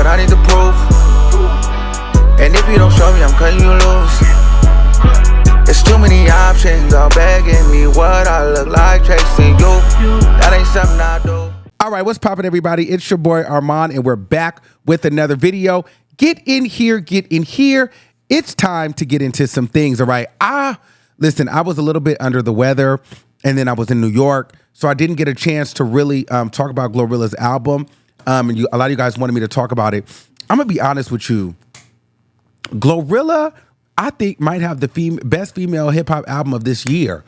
I need the proof. And if you don't show me, I'm cutting you loose. There's too many options, all begging me what I look like chasing you. That ain't something I do. All right, what's poppin', everybody? It's your boy Armon, and we're back with another video. Get in here, get in here. It's time to get into some things, all right? Listen, I was a little bit under the weather, and then I was in New York, so I didn't get a chance to really talk about Glorilla's album, and a lot of you guys wanted me to talk about it. I'm gonna be honest with you. Glorilla, I think, might have the best female hip-hop album of this year.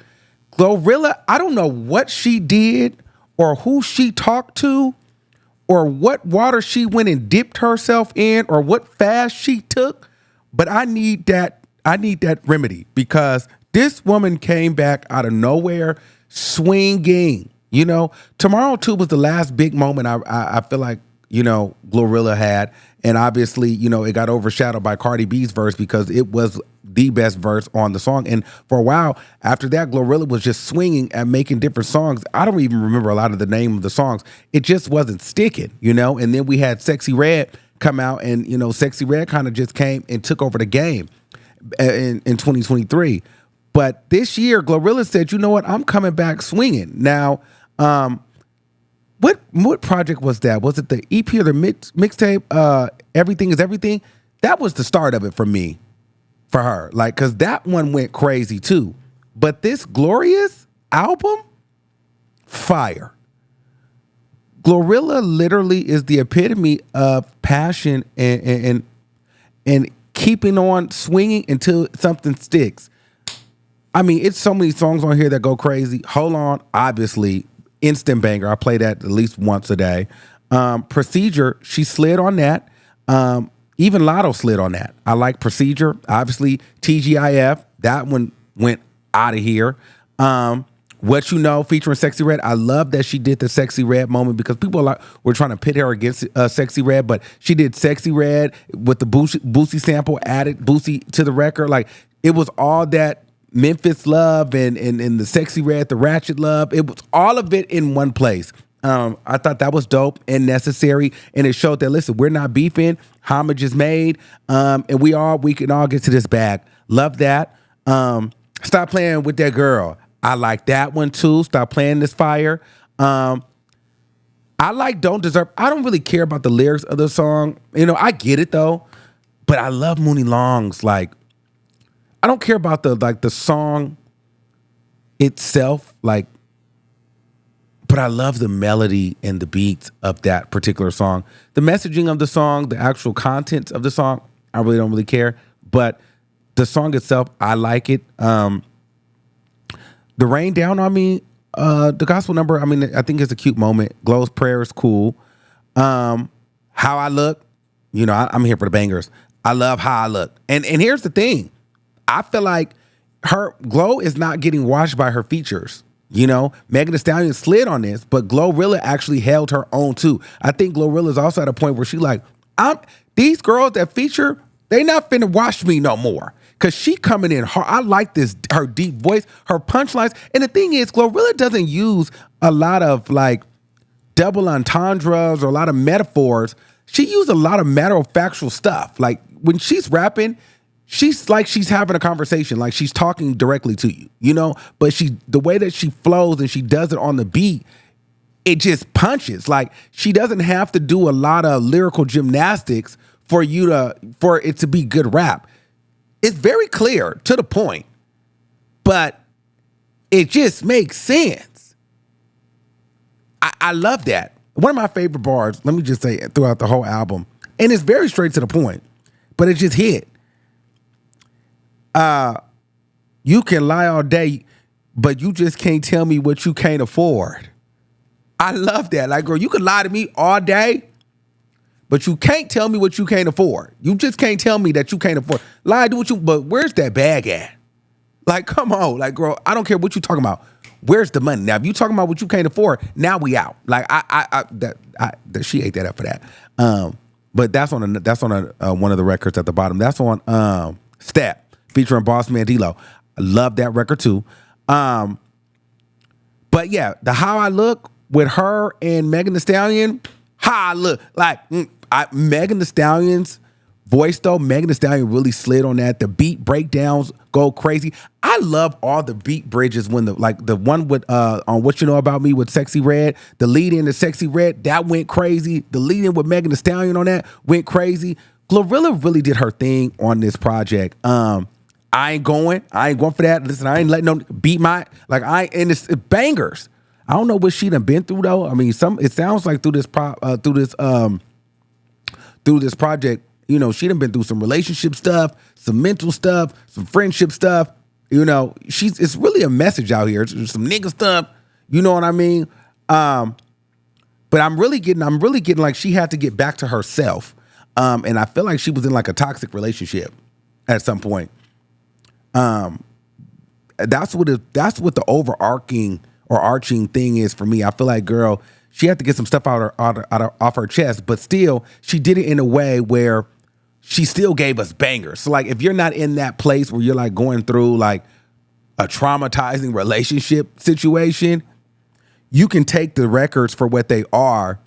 Glorilla, I don't know what she did or who she talked to or what water she went and dipped herself in or what fast she took, but I need that remedy because this woman came back out of nowhere swinging. You know, Tomorrow 2 was the last big moment I feel like, you know, Glorilla had. And obviously, you know, it got overshadowed by Cardi B's verse because it was the best verse on the song. And for a while after that, Glorilla was just swinging and making different songs. I don't even remember a lot of the name of the songs. It just wasn't sticking, you know? And then we had Sexy Red come out and, you know, Sexy Red kind of just came and took over the game in 2023. But this year, Glorilla said, you know what? I'm coming back swinging. Now, what project was that? Was it the EP or the mixtape? Everything is Everything. That was the start of it for me, for her. Like, cause that one went crazy too. But this Glorious album, fire. Glorilla literally is the epitome of passion and keeping on swinging until something sticks. I mean, it's so many songs on here that go crazy. Hold On, obviously. Instant banger. I play that at least once a day. Procedure, she slid on that. Even Lotto slid on that. I like Procedure. Obviously, TGIF, that one went out of here. What You Know, featuring Sexy Red. I love that she did the Sexy Red moment because people were trying to pit her against Sexy Red, but she did Sexy Red with the Boosie sample, added Boosie to the record. Like, it was all that Memphis love and the Sexy Red, the Ratchet love. It was all of it in one place. I thought that was dope and necessary, and it showed that, listen, we're not beefing. Homage is made, and we can all get to this bag. Love that. Stop Playing With That Girl. I like that one too. Stop Playing This Fire. I like Don't Deserve. I don't really care about the lyrics of the song. You know, I get it though, but I love Mooney Long's like. I don't care about the song itself, like, but I love the melody and the beats of that particular song. The messaging of the song, the actual content of the song, I really don't really care. But the song itself, I like it. The Rain Down on Me, the gospel number, I mean, I think it's a cute moment. Glow's Prayer is cool. How I Look, you know, I'm here for the bangers. I love How I Look. And here's the thing. I feel like her Glow is not getting washed by her features. You know, Megan Thee Stallion slid on this, but Glorilla actually held her own too. I think Glorilla is also at a point where she like, these girls that feature, they not finna wash me no more. Cause she coming in hard. I like her deep voice, her punchlines. And the thing is, Glorilla doesn't use a lot of like double entendres or a lot of metaphors. She used a lot of matter-of-factual stuff. Like when she's rapping, she's like she's having a conversation, like she's talking directly to you, you know? But the way that she flows and she does it on the beat, it just punches. Like she doesn't have to do a lot of lyrical gymnastics for it to be good rap. It's very clear, to the point, but it just makes sense. I love that. One of my favorite bars, let me just say, throughout the whole album, and it's very straight to the point, but it just hit. You can lie all day, but you just can't tell me what you can't afford. I love that. Like, girl, you can lie to me all day, but you can't tell me what you can't afford. You just can't tell me that you can't afford. Lie, do what you, but where's that bag at? Like, come on. Like, girl, I don't care what you talking about. Where's the money? Now, if you talking about what you can't afford, now we out. Like, she ate that up for that. But that's on one of the records at the bottom. That's on Step featuring Boss Man D-Lo. I love that record too. But yeah, the How I Look with her and Megan Thee Stallion. How I Look, like Megan Thee Stallion's voice though, Megan Thee Stallion really slid on that. The beat breakdowns go crazy. I love all the beat bridges when the one with on What You Know About Me with Sexy Red, the lead in to Sexy Red, that went crazy. The lead in with Megan Thee Stallion on that went crazy. Glorilla really did her thing on this project. I ain't going for that. Listen, I ain't letting no beat my and it's bangers. I don't know what she done been through though. I mean, it sounds like through this project, you know, she done been through some relationship stuff, some mental stuff, some friendship stuff. You know, it's really a message out here. It's some nigga stuff. You know what I mean? But I'm really getting like she had to get back to herself. And I feel like she was in like a toxic relationship at some point. That's what the arching thing is for me. I feel like, girl, she had to get some stuff off her chest, but still, she did it in a way where she still gave us bangers. So, like, if you're not in that place where you're like going through like a traumatizing relationship situation, you can take the records for what they are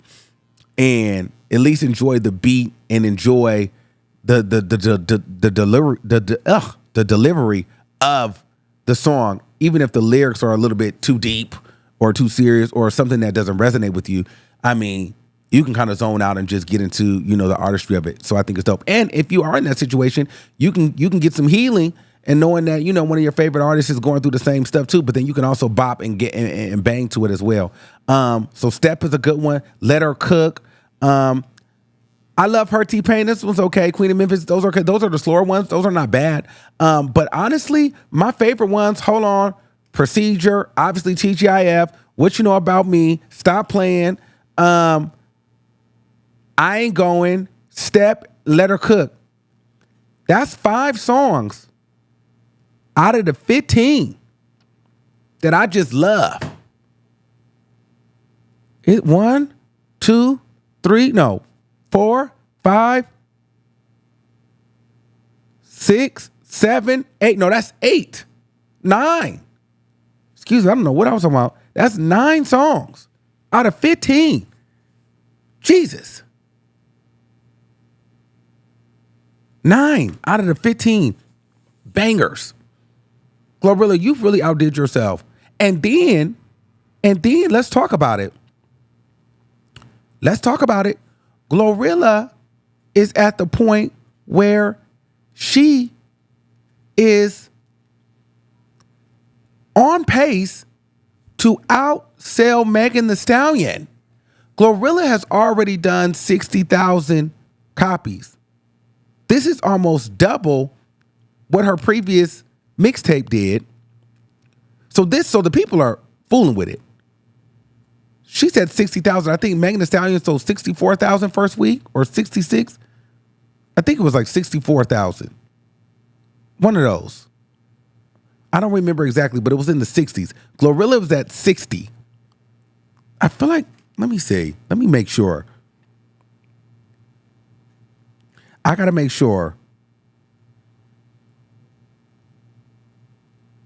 and at least enjoy the beat and enjoy the delivery of the song, even if the lyrics are a little bit too deep or too serious or something that doesn't resonate with you. I mean, you can kind of zone out and just get into, you know, the artistry of it. So I think it's dope. And if you are in that situation, you can get some healing and knowing that, you know, one of your favorite artists is going through the same stuff too, but then you can also bop and get and bang to it as well. So Step is a good one. Let Her Cook. I love her, T-Pain. This one's okay. Queen of Memphis, those are okay. Those are the slower ones. Those are not bad. But honestly, my favorite ones, hold on, Procedure, obviously TGIF, What You Know About Me, Stop Playing, I Ain't Going, Step, Let Her Cook. That's 5 songs out of the 15 that I just love. 1, 2, 3, no. 4, 5, 6, 7, 8. No, that's 8. 9. Excuse me, I don't know what I was talking about. That's 9 songs out of 15. Jesus. 9 out of the 15 bangers. Glorilla, you've really outdid yourself. And then let's talk about it. Glorilla is at the point where she is on pace to outsell Megan Thee Stallion. Glorilla has already done 60,000 copies. This is almost double what her previous mixtape did. So the people are fooling with it. She said 60,000. I think Megan Thee Stallion sold 64,000 first week or 66. I think it was like 64,000. One of those. I don't remember exactly, but it was in the 60s. Glorilla was at 60. I feel like, let me see. Let me make sure. I got to make sure.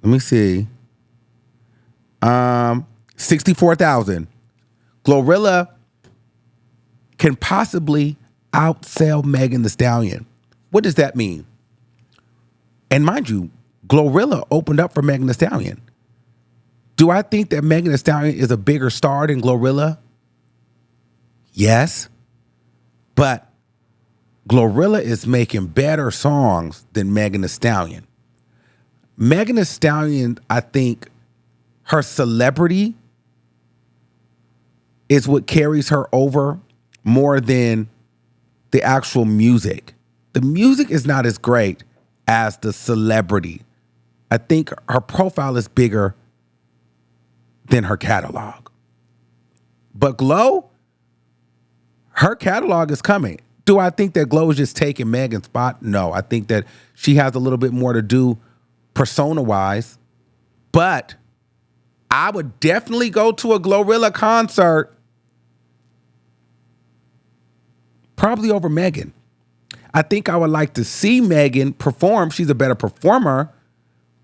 Let me see. 64,000. Glorilla can possibly outsell Megan Thee Stallion. What does that mean? And mind you, Glorilla opened up for Megan Thee Stallion. Do I think that Megan Thee Stallion is a bigger star than Glorilla? Yes. But Glorilla is making better songs than Megan Thee Stallion. Megan Thee Stallion, I think her celebrity is what carries her over more than the actual music. The music is not as great as the celebrity. I think her profile is bigger than her catalog. But Glow, her catalog is coming. Do I think that Glow is just taking Megan's spot? No, I think that she has a little bit more to do persona-wise. But I would definitely go to a Glorilla concert, probably over Megan. I think I would like to see Megan perform. She's a better performer,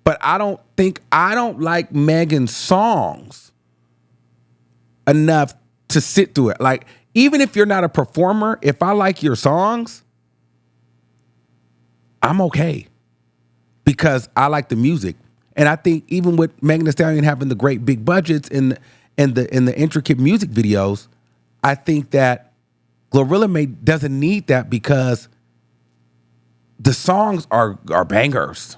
but I don't like Megan's songs enough to sit through it. Like, even if you're not a performer, if I like your songs, I'm okay because I like the music. And I think even with Megan Thee Stallion having the great big budgets and the intricate music videos, I think that Glorilla doesn't need that because the songs are bangers,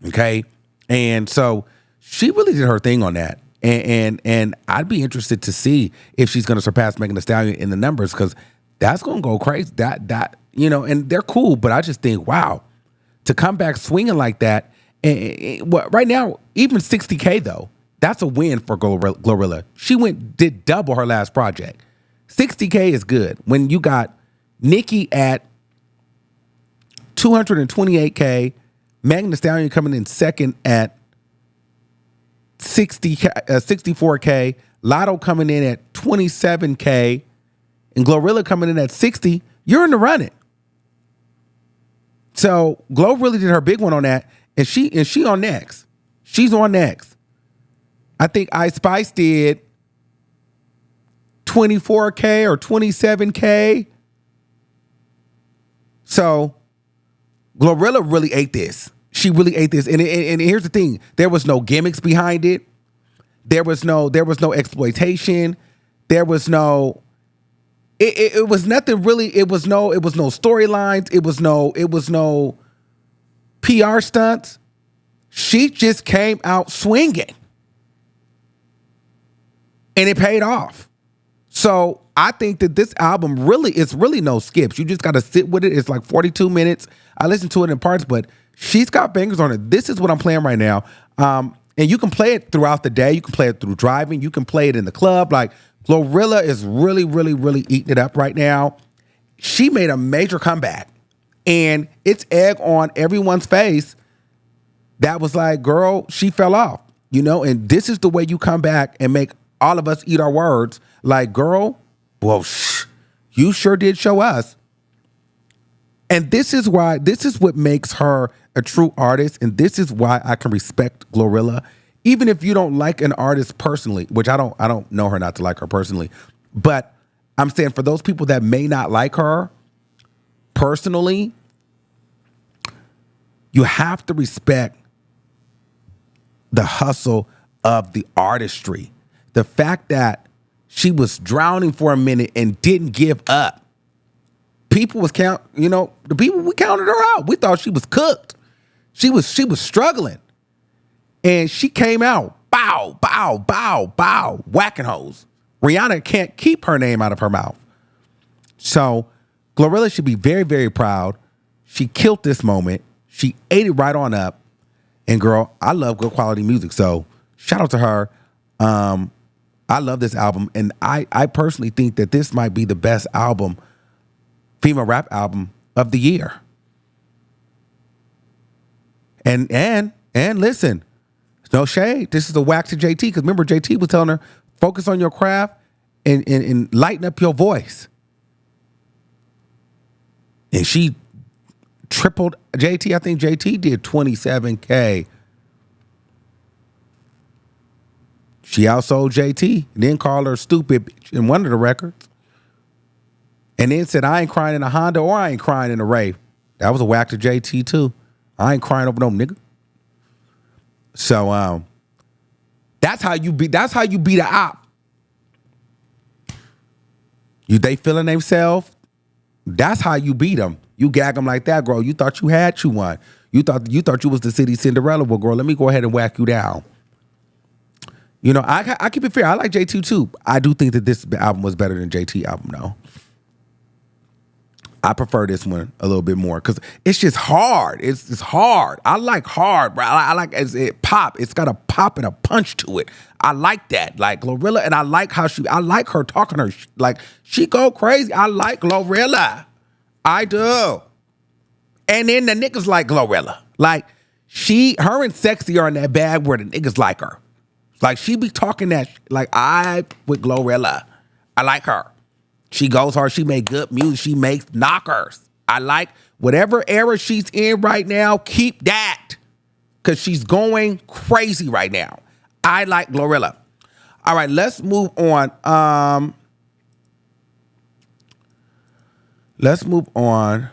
okay? And so she really did her thing on that. And I'd be interested to see if she's going to surpass Megan Thee Stallion in the numbers because that's going to go crazy. That and they're cool, but I just think, wow, to come back swinging like that. And right now, even 60K though, that's a win for Glorilla. She did double her last project. 60K is good when you got Nicki at 228K, Megan Thee Stallion coming in second at 64K, Lotto coming in at 27K, and Glorilla coming in at 60. You're in the running. So Glo really did her big one on that, and she on next. She's on next. I think Ice Spice did 24K or 27K. So Glorilla really ate this. She really ate this. And here's the thing. There was no gimmicks behind it. There was no exploitation. There was no it was nothing really. It was no storylines. It was no PR stunts. She just came out swinging. And it paid off. So I think that this album it's really no skips. You just got to sit with it. It's like 42 minutes. I listened to it in parts, but she's got bangers on it. This is what I'm playing right now. And you can play it throughout the day. You can play it through driving. You can play it in the club. Like Glorilla is really, really, really eating it up right now. She made a major comeback. And it's egg on everyone's face that was like, girl, she fell off. And this is the way you come back and make all of us eat our words. Like, girl, well, you sure did show us. And this is what makes her a true artist. And this is why I can respect Glorilla. Even if you don't like an artist personally, which I don't know her not to like her personally. But I'm saying for those people that may not like her personally, you have to respect the hustle of the artistry. The fact that she was drowning for a minute and didn't give up. People was the people, we counted her out. We thought she was cooked. She was struggling. And she came out, bow, bow, bow, bow, whacking hoes. Rihanna can't keep her name out of her mouth. So Glorilla should be very, very proud. She killed this moment. She ate it right on up. And girl, I love good quality music. So shout out to her. I love this album. And I personally think that this might be the best album, female rap album of the year. And listen, no shade. This is a whack to JT. Because remember, JT was telling her, focus on your craft and lighten up your voice. And she tripled JT. I think JT did 27K. She outsold JT, and then called her stupid bitch in one of the records. And then said, I ain't crying in a Honda or I ain't crying in a rave. That was a whack to JT too. I ain't crying over no nigga. So that's how you beat a op. They feeling themselves. That's how you beat them. You gag them like that, girl. You thought you had you one. You thought you was the city Cinderella. Well, girl, let me go ahead and whack you down. I keep it fair. I like JT too. I do think that this album was better than JT album though. I prefer this one a little bit more because it's just hard. It's hard. I like hard, bro. I like it pop. It's got a pop and a punch to it. I like that. Like Glorilla, and I like I like her talking her. Like she go crazy. I like Glorilla. I do. And then the niggas like Glorilla. Like her and Sexy are in that bag where the niggas like her. Like she be talking that like with Glorilla. I like her. She goes hard. She make good music. She makes knockers. I like whatever era she's in right now. Keep that. Because she's going crazy right now. I like Glorilla. All right, let's move on. Let's move on.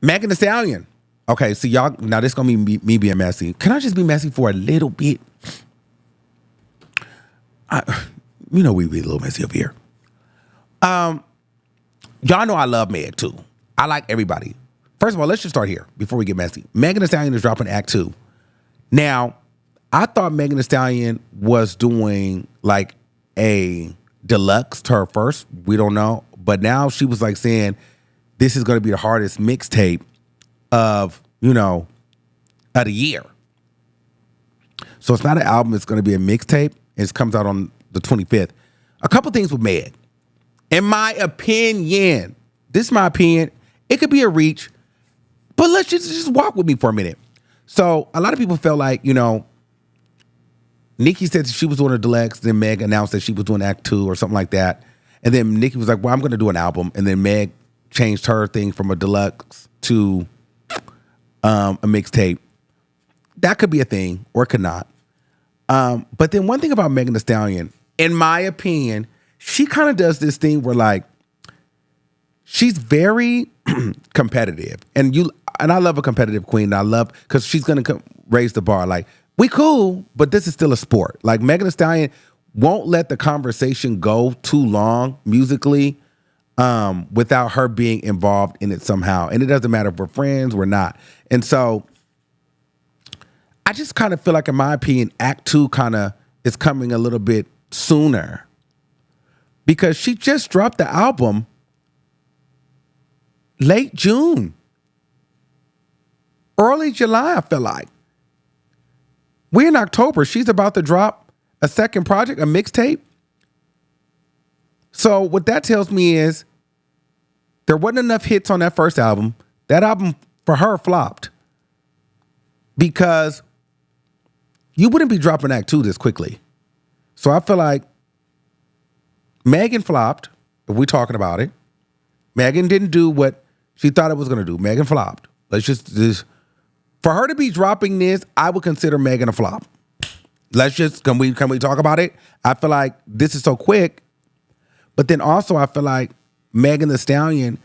Megan Thee Stallion. Okay, so y'all, now this gonna be me being messy. Can I just be messy for a little bit? We be a little messy up here. Y'all know I love Meg too. I like everybody. First of all, let's just start here before we get messy. Megan Thee Stallion is dropping Act 2. Now, I thought Megan Thee Stallion was doing like a deluxe to her first. We don't know. But now she was like saying this is going to be the hardest mixtape of the year. So it's not an album. It's going to be a mixtape. It comes out on the 25th. A couple things with Meg. In my opinion, this is my opinion. It could be a reach, but let's just walk with me for a minute. So a lot of people felt like, Nicki said she was doing a deluxe, then Meg announced that she was doing Act 2 or something like that. And then Nicki was like, well, I'm going to do an album. And then Meg changed her thing from a deluxe to a mixtape. That could be a thing or it could not. But then one thing about Megan Thee Stallion, in my opinion, she kind of does this thing where like, she's very competitive. And I love a competitive queen. I love, because she's going to raise the bar. Like, we cool, but this is still a sport. Like Megan Thee Stallion won't let the conversation go too long musically without her being involved in it somehow. And it doesn't matter if we're friends, we're not. And so I just kind of feel like, in my opinion, Act 2 kind of is coming a little bit sooner because she just dropped the album late June, early July, I feel like. We're in October. She's about to drop a second project, a mixtape. So what that tells me is there wasn't enough hits on that first album. That album for her flopped because you wouldn't be dropping Act 2 this quickly. So I feel like Megan flopped, if we're talking about it. Megan didn't do what she thought it was going to do. Megan flopped. Let's just for her to be dropping this, I would consider Megan a flop. Can we talk about it? I feel like this is so quick, but then also I feel like Megan Thee Stallion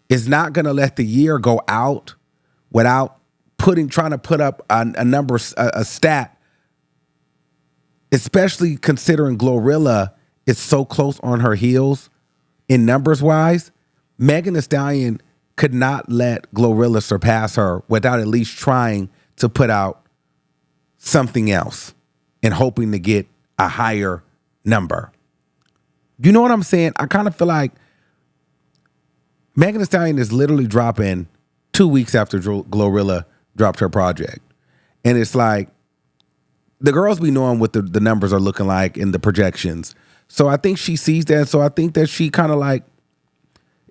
is not going to let the year go out without trying to put up a number, a stat, especially considering Glorilla is so close on her heels in numbers wise. Megan Thee Stallion could not let Glorilla surpass her without at least trying to put out something else and hoping to get a higher number. You know what I'm saying? I kind of feel like Megan Thee Stallion is literally dropping 2 weeks after Glorilla dropped her project. And it's like, the girls be knowing what the numbers are looking like in the projections. So I think she sees that. So I think that she kind of like,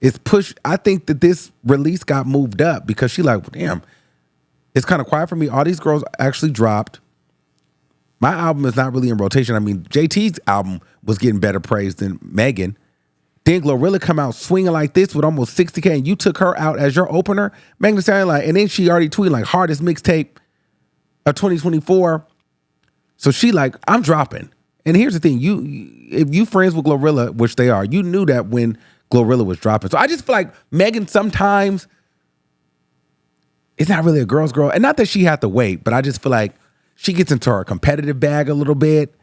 it's pushed. I think that this release got moved up because she like, damn, it's kind of quiet for me. All these girls actually dropped. My album is not really in rotation. I mean, JT's album was getting better praise than Megan. Then Glorilla come out swinging like this with almost 60K, and you took her out as your opener. Megan Thee Stallion and then she already tweeted like hardest mixtape of 2024. So she like, I'm dropping. And here's the thing, if you friends with Glorilla, which they are, you knew that when Glorilla was dropping. So I just feel like Megan sometimes it's not really a girl's girl. And not that she had to wait, but I just feel like she gets into her competitive bag a little bit.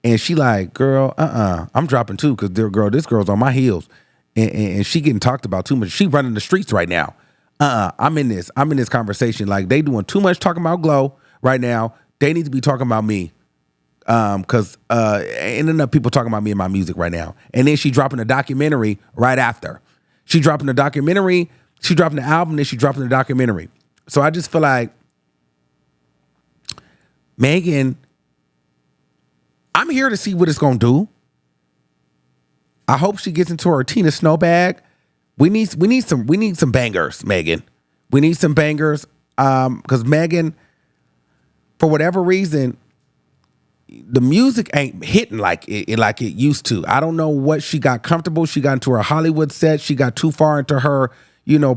And she like, girl, I'm dropping too because this girl's on my heels. And she getting talked about too much. She running the streets right now. I'm in this conversation. Like they doing too much talking about Glow right now. They need to be talking about me. Because ain't enough people talking about me and my music right now. And then she dropping a documentary right after. She dropping the documentary, she dropping the album, then she dropping the documentary. So I just feel like Megan, I'm here to see what it's gonna do. I hope she gets into her Tina Snow bag. We need some bangers, Megan. We need some bangers. Because Megan, for whatever reason, the music ain't hitting like it used to. I don't know what she got comfortable. She got into her Hollywood set. She got too far into her,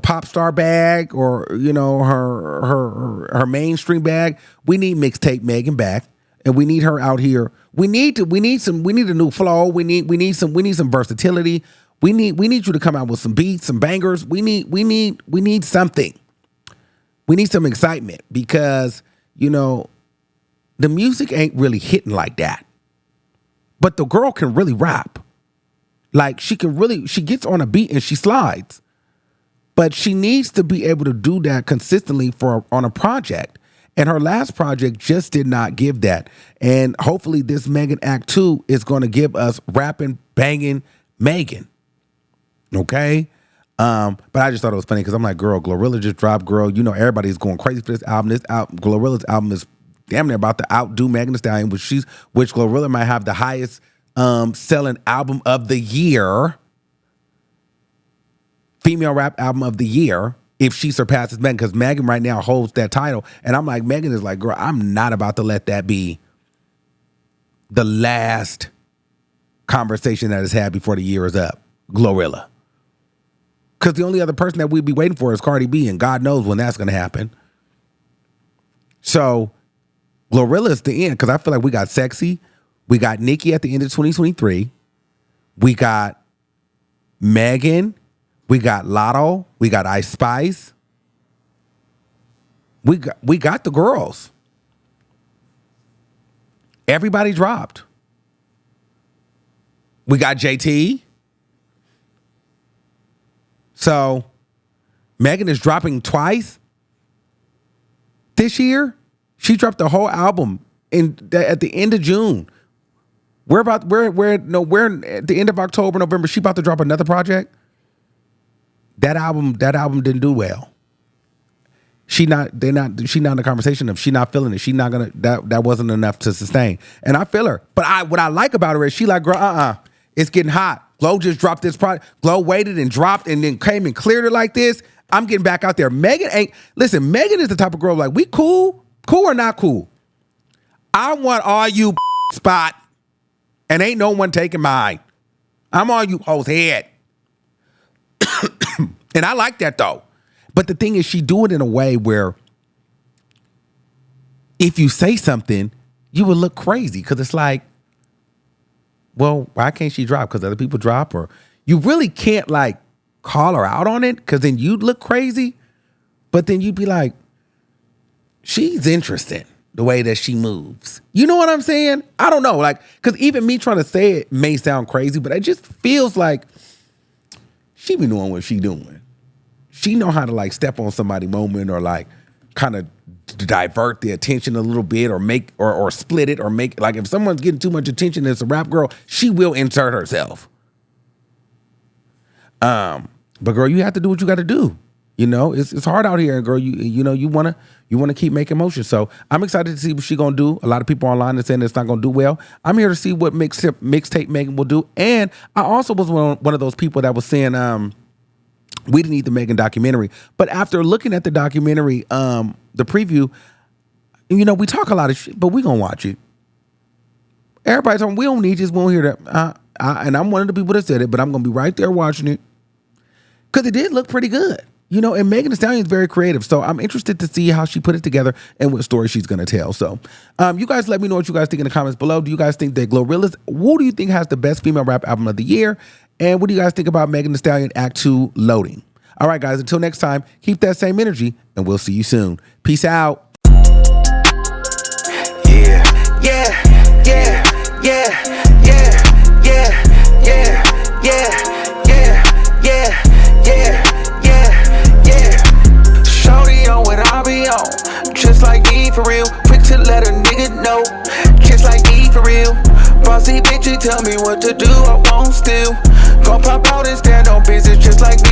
pop star bag or, her mainstream bag. We need mixtape Megan back, and we need her out here. We need a new flow. We need some versatility. We need you to come out with some beats, some bangers. We need something. We need some excitement because, the music ain't really hitting like that. But the girl can really rap. Like she gets on a beat and she slides. But she needs to be able to do that consistently on a project. And her last project just did not give that. And hopefully this Megan Act 2 is going to give us rapping, banging Megan. Okay? But I just thought it was funny because I'm like, girl, Glorilla just dropped, girl. Everybody's going crazy for this album. Glorilla's album is damn near about to outdo Megan Thee Stallion, which Glorilla might have the highest selling album of the year. Female rap album of the year. If she surpasses Megan, because Megan right now holds that title. And I'm like, Megan is like, girl, I'm not about to let that be the last conversation that is had before the year is up. Glorilla. Because the only other person that we'd be waiting for is Cardi B, and God knows when that's going to happen. So, Glorilla is the end, because I feel like we got Sexy. We got Nicki at the end of 2023. We got Megan. We got Lotto. We got Ice Spice. We got the girls. Everybody dropped. We got JT. So Megan is dropping twice this year. She dropped the whole album at the end of June. We're at the end of October, November. She about to drop another project. That album didn't do well. She not in the conversation of she not feeling it. She not gonna that wasn't enough to sustain. And I feel her. But what I like about her is she like, girl, it's getting hot. Glow just dropped this project. Glow waited and dropped and then came and cleared it like this. I'm getting back out there. Megan is the type of girl like, we cool or not cool. I want all you spot and ain't no one taking mine. I'm all you hoes head. And I like that though. But the thing is, she do it in a way where if you say something, you would look crazy. Because it's like, well, why can't she drop? Because other people drop. Or you really can't like call her out on it because then you'd look crazy. But then you'd be like, she's interesting the way that she moves. You know what I'm saying? I don't know. Like, because even me trying to say it may sound crazy, but it just feels like she be knowing what she doing. She know how to like step on somebody's moment or like kind of divert the attention a little bit or make or split it or make like if someone's getting too much attention and it's a rap girl, she will insert herself. But girl, you have to do what you got to do. It's hard out here, girl. You want to keep making motion. So I'm excited to see what she gonna do. A lot of people online are saying it's not gonna do well. I'm here to see what mixtape Megan will do. And I also was one of those people that was saying we didn't need the Megan documentary. But after looking at the documentary, the preview, we talk a lot of shit, but we gonna watch it. Everybody's talking, we don't need this, we don't hear that. And I'm one of the people that said it, but I'm gonna be right there watching it. Because it did look pretty good. And Megan Thee Stallion is very creative. So I'm interested to see how she put it together and what story she's going to tell. So you guys let me know what you guys think in the comments below. Do you guys think that Glorilla's, who do you think has the best female rap album of the year? And what do you guys think about Megan Thee Stallion Act 2 loading? All right, guys, until next time, keep that same energy and we'll see you soon. Peace out. Just like E for real, quick to let a nigga know. Just like E for real, bossy bitch, you tell me what to do, I won't steal. Gon' pop out and stand on business just like me.